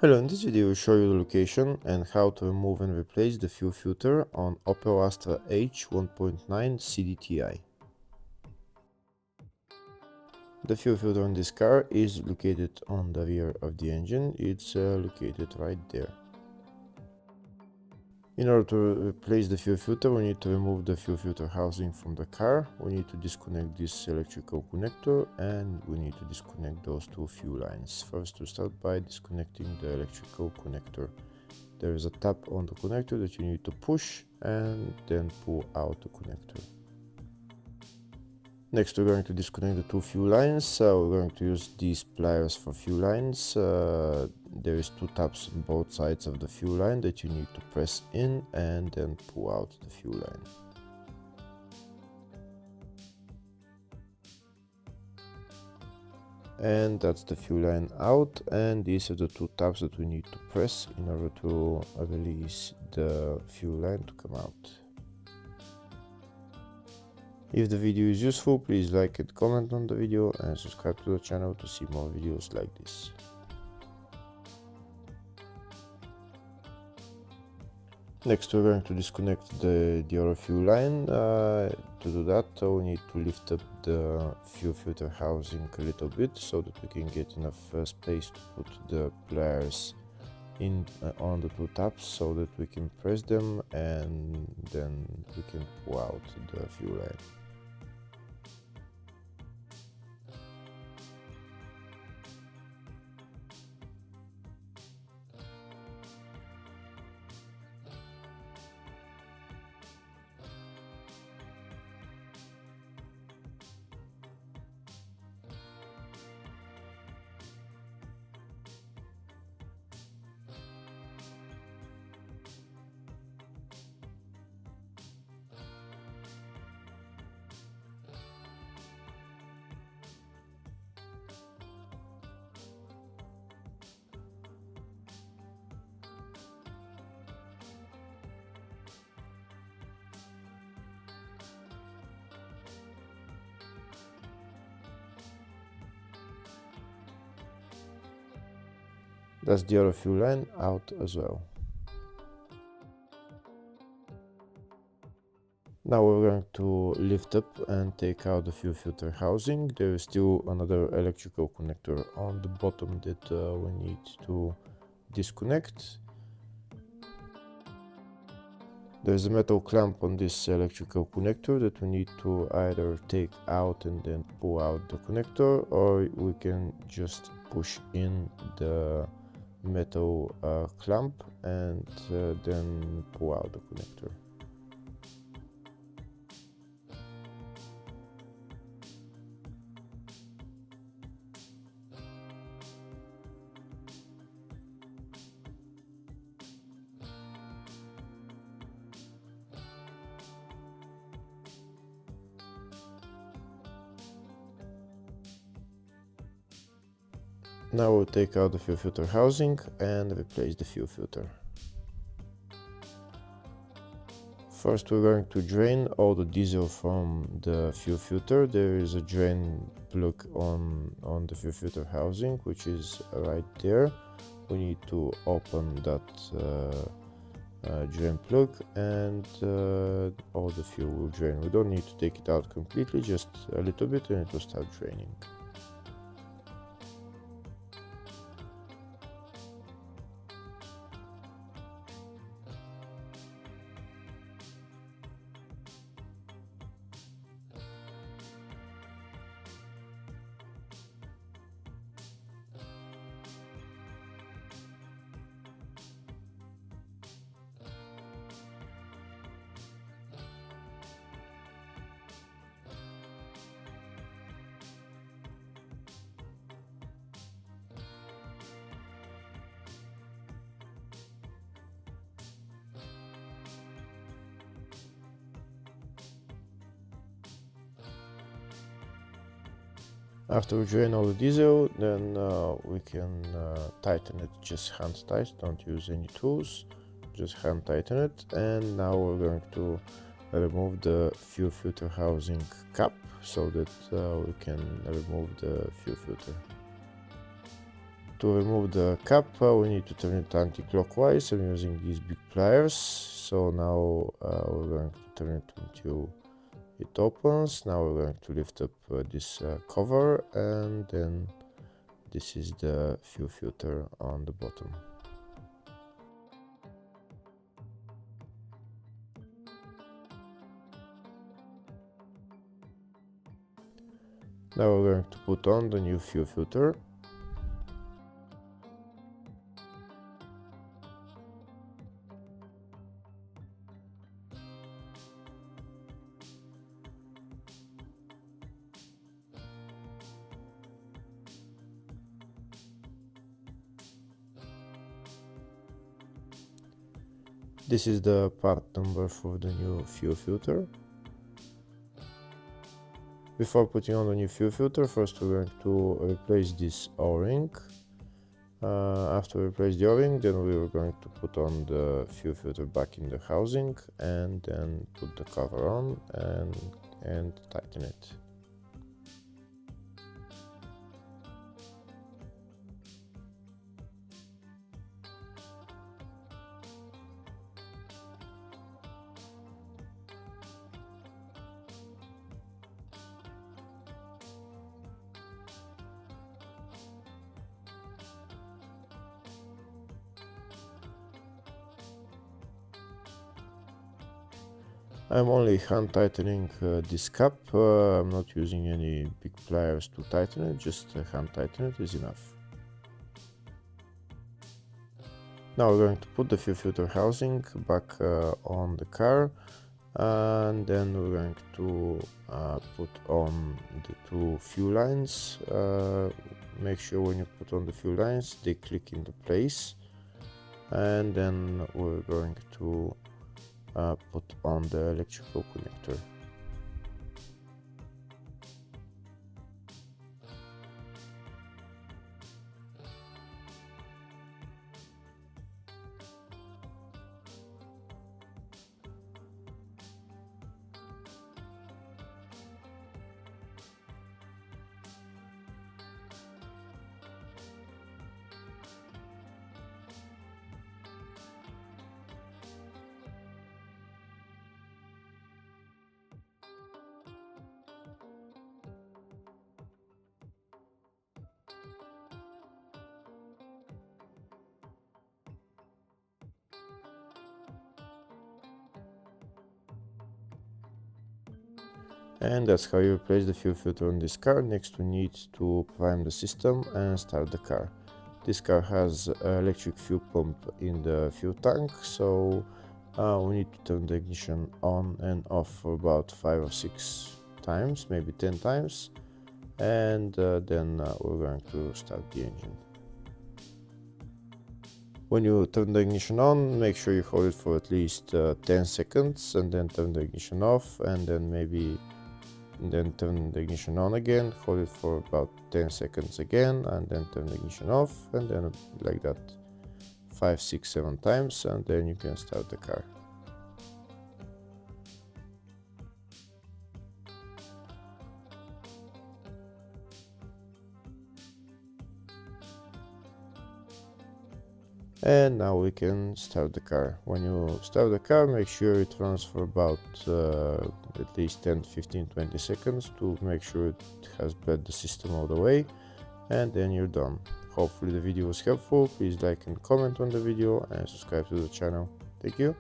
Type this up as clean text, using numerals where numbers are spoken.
Hello, in this video I will show you the location and how to remove and replace the fuel filter on Opel Astra H 1.9 CDTI. The fuel filter on this car is located on the rear of the engine. It's located right there. In order to replace the fuel filter, we need to remove the fuel filter housing from the car. We need to disconnect this electrical connector and we need to disconnect those two fuel lines. First, we start by disconnecting the electrical connector. There is a tab on the connector that you need to push and then pull out the connector. Next, we're going to disconnect the two fuel lines. We're going to use these pliers for fuel lines. There is two tabs on both sides of the fuel line that you need to press in and then pull out the fuel line. And that's the fuel line out, and these are the two tabs that we need to press in order to release the fuel line to come out. If the video is useful, please like and comment on the video and subscribe to the channel to see more videos like this. Next, we're going to disconnect the other fuel line. To do that, we need to lift up the fuel filter housing a little bit so that we can get enough space to put the pliers in on the two tabs so that we can press them and then we can pull out the fuel line. That's the other fuel line out as well. Now we're going to lift up and take out the fuel filter housing. There is still another electrical connector on the bottom that we need to disconnect. There's a metal clamp on this electrical connector that we need to either take out and then pull out the connector, or we can just push in the metal clamp and then pull out the connector. Now we'll take out the fuel filter housing and replace the fuel filter. First, we're going to drain all the diesel from the fuel filter. There is a drain plug on the fuel filter housing, which is right there. We need to open that drain plug and all the fuel will drain. We don't need to take it out completely, just a little bit, and it will start draining. After we drain all the diesel, then we can tighten it, just hand tight, don't use any tools, just hand tighten it. And now we're going to remove the fuel filter housing cap so that we can remove the fuel filter. To remove the cap, we need to turn it anti-clockwise. I'm using these big pliers. So now we're going to turn it until it opens. Now we're going to lift up this cover, and then this is the fuel filter on the bottom. Now we're going to put on the new fuel filter. This is the part number for the new fuel filter. Before putting on the new fuel filter, first we're going to replace this O-ring. After we replace the O-ring, then we are going to put on the fuel filter back in the housing, and then put the cover on and tighten it. I'm only hand tightening this cap. I'm not using any big pliers to tighten it, just hand tighten it is enough. Now we're going to put the fuel filter housing back on the car, and then we're going to put on the two fuel lines. Make sure when you put on the fuel lines they click into place, and then we're going to put on the electrical connector. And that's how you replace the fuel filter on this car. Next we need to prime the system and start the car. This car has an electric fuel pump in the fuel tank, so we need to turn the ignition on and off for about 5 or 6 times, maybe 10 times, and then we're going to start the engine. When you turn the ignition on, make sure you hold it for at least 10 seconds, and then turn the ignition off, and then turn the ignition on again, hold it for about 10 seconds again, and then turn the ignition off, and then like that 5, 6, 7 times, and then you can start the car. And now we can start the car. When you start the car, make sure it runs for about at least 10, 15, 20 seconds to make sure it has bled the system all the way, and then you're done. Hopefully the video was helpful. Please like and comment on the video and subscribe to the channel. Thank you.